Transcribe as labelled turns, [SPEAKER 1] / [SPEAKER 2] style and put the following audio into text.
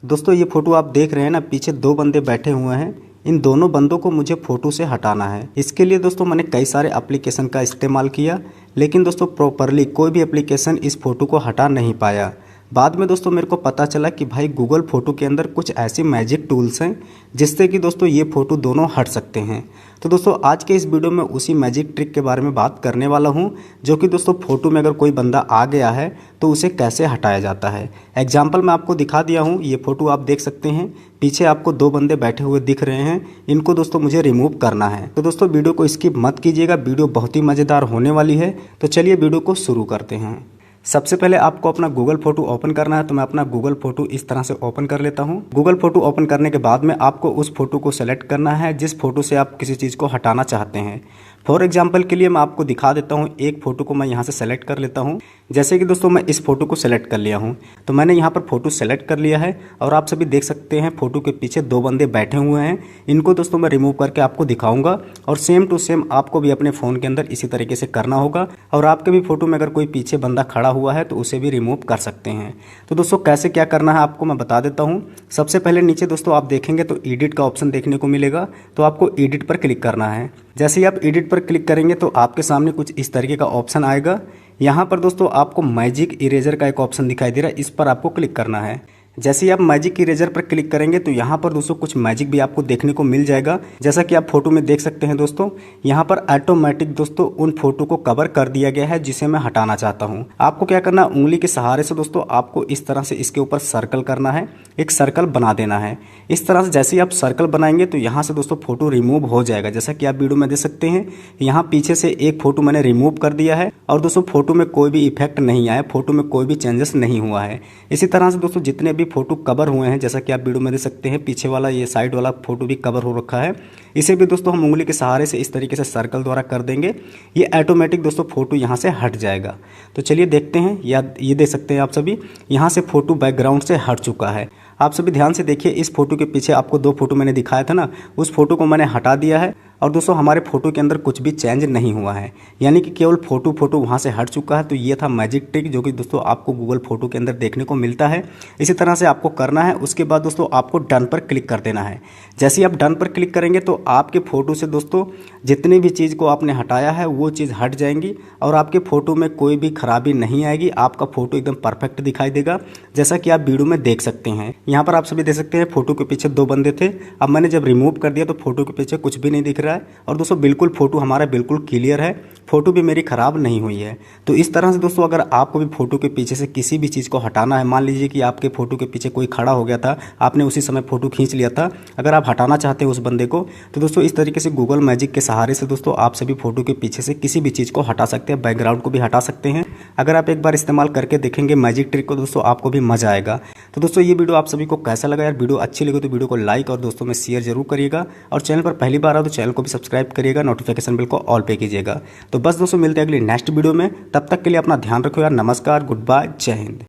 [SPEAKER 1] दोस्तों ये फोटो आप देख रहे हैं ना, पीछे दो बंदे बैठे हुए हैं। इन दोनों बंदों को मुझे फ़ोटो से हटाना है। इसके लिए दोस्तों मैंने कई सारे एप्लीकेशन का इस्तेमाल किया, लेकिन दोस्तों प्रॉपरली कोई भी एप्लीकेशन इस फ़ोटो को हटा नहीं पाया। बाद में दोस्तों मेरे को पता चला कि भाई गूगल फ़ोटो के अंदर कुछ ऐसे मैजिक टूल्स हैं जिससे कि दोस्तों ये फ़ोटो दोनों हट सकते हैं। तो दोस्तों आज के इस वीडियो में उसी मैजिक ट्रिक के बारे में बात करने वाला हूं, जो कि दोस्तों फ़ोटो में अगर कोई बंदा आ गया है तो उसे कैसे हटाया जाता है। एग्जाम्पल मैं आपको दिखा दिया हूं, ये फ़ोटो आप देख सकते हैं। पीछे आपको दो बंदे बैठे हुए दिख रहे हैं, इनको दोस्तों मुझे रिमूव करना है। तो दोस्तों वीडियो को स्किप मत कीजिएगा, वीडियो बहुत ही मज़ेदार होने वाली है। तो चलिए वीडियो को शुरू करते हैं। सबसे पहले आपको अपना गूगल फोटो ओपन करना है। तो मैं अपना गूगल फोटो इस तरह से ओपन कर लेता हूं। गूगल फोटो ओपन करने के बाद में आपको उस फोटो को सेलेक्ट करना है जिस फोटो से आप किसी चीज़ को हटाना चाहते हैं। फॉर एग्जाम्पल के लिए मैं आपको दिखा देता हूं, एक फ़ोटो को मैं यहां से सेलेक्ट कर लेता हूं। जैसे कि दोस्तों मैं इस फोटो को सेलेक्ट कर लिया हूं, तो मैंने यहां पर फोटो सेलेक्ट कर लिया है और आप सभी देख सकते हैं फोटो के पीछे दो बंदे बैठे हुए हैं। इनको दोस्तों मैं रिमूव करके आपको दिखाऊंगा और सेम टू सेम आपको भी अपने फ़ोन के अंदर इसी तरीके से करना होगा। और आपके भी फोटो में अगर कोई पीछे बंदा खड़ा हुआ है तो उसे भी रिमूव कर सकते हैं। तो दोस्तों कैसे क्या करना है आपको मैं बता देता हूँ। सबसे पहले नीचे दोस्तों आप देखेंगे तो एडिट का ऑप्शन देखने को मिलेगा, तो आपको एडिट पर क्लिक करना है। जैसे ही आप एडिट पर क्लिक करेंगे तो आपके सामने कुछ इस तरीके का ऑप्शन आएगा। यहाँ पर दोस्तों आपको मैजिक इरेजर का एक ऑप्शन दिखाई दे रहा है, इस पर आपको क्लिक करना है। जैसे ही आप मैजिक इरेजर पर क्लिक करेंगे तो यहाँ पर दोस्तों कुछ मैजिक भी आपको देखने को मिल जाएगा। जैसा कि आप फोटो में देख सकते हैं दोस्तों, यहाँ पर ऑटोमेटिक दोस्तों उन फोटो को कवर कर दिया गया है जिसे मैं हटाना चाहता हूँ। आपको क्या करना है, उंगली के सहारे से दोस्तों आपको इस तरह से इसके ऊपर सर्कल करना है, एक सर्कल बना देना है। इस तरह से जैसे ही आप सर्कल बनाएंगे तो यहाँ से दोस्तों फोटो रिमूव हो जाएगा। जैसा कि आप वीडियो में देख सकते हैं, यहाँ पीछे से एक फोटो मैंने रिमूव कर दिया है और दोस्तों फोटो में कोई भी इफेक्ट नहीं आया, फोटो में कोई भी चेंजेस नहीं हुआ है। इसी तरह से दोस्तों जितने भी फोटो कवर हुए हैं, जैसा कि आप वीडियो में देख सकते हैं, पीछे वाला ये साइड वाला फोटो भी कवर हो रखा है। इसे भी दोस्तों हम उंगली के सहारे से इस तरीके से सर्कल द्वारा कर देंगे, ये ऑटोमेटिक दोस्तों फोटो यहाँ से हट जाएगा। तो चलिए देखते हैं। या ये देख सकते हैं आप सभी, यहाँ से फोटो बैकग्राउंड से हट चुका है। आप सभी ध्यान से देखिए, इस फोटो के पीछे आपको दो फोटो मैंने दिखाया था ना, उस फोटो को मैंने हटा दिया है और दोस्तों हमारे फोटो के अंदर कुछ भी चेंज नहीं हुआ है, यानी कि केवल फोटो वहाँ से हट चुका है। तो ये था मैजिक ट्रिक जो कि दोस्तों आपको गूगल फोटो के अंदर देखने को मिलता है। इसी तरह से आपको करना है। उसके बाद दोस्तों आपको डन पर क्लिक कर देना है। जैसे ही आप डन पर क्लिक करेंगे तो आपके फ़ोटो से दोस्तों जितनी भी चीज़ को आपने हटाया है वो चीज़ हट जाएंगी और आपके फ़ोटो में कोई भी खराबी नहीं आएगी। आपका फ़ोटो एकदम परफेक्ट दिखाई देगा, जैसा कि आप वीडियो में देख सकते हैं। यहाँ पर आप सभी देख सकते हैं फोटो के पीछे दो बंदे थे, अब मैंने जब रिमूव कर दिया तो फोटो के पीछे कुछ भी नहीं दिख रहा है और दोस्तों बिल्कुल फोटो हमारा बिल्कुल क्लियर है, फोटो भी मेरी ख़राब नहीं हुई है। तो इस तरह से दोस्तों अगर आपको भी फोटो के पीछे से किसी भी चीज़ को हटाना है, मान लीजिए कि आपके फोटो के पीछे कोई खड़ा हो गया था, आपने उसी समय फोटो खींच लिया था, अगर आप हटाना चाहते हैं उस बंदे को, तो दोस्तों इस तरीके से गूगल मैजिक के सहारे से दोस्तों आप सभी फोटो के पीछे से किसी भी चीज़ को हटा सकते हैं, बैकग्राउंड को भी हटा सकते हैं। अगर आप एक बार इस्तेमाल करके देखेंगे मैजिक ट्रिक को दोस्तों, आपको भी मज़ा आएगा। तो दोस्तों ये वीडियो आप सभी को कैसा लगा यार? वीडियो अच्छी लगे तो वीडियो को लाइक और दोस्तों में शेयर जरूर करिएगा और चैनल पर पहली बार आओ तो चैनल को भी सब्सक्राइब करिएगा, नोटिफिकेशन बिल को ऑल पे कीजिएगा। तो बस दोस्तों मिलते हैं अगली नेक्स्ट वीडियो में, तब तक के लिए अपना ध्यान रखो यार। नमस्कार, गुड बाय, जय हिंद।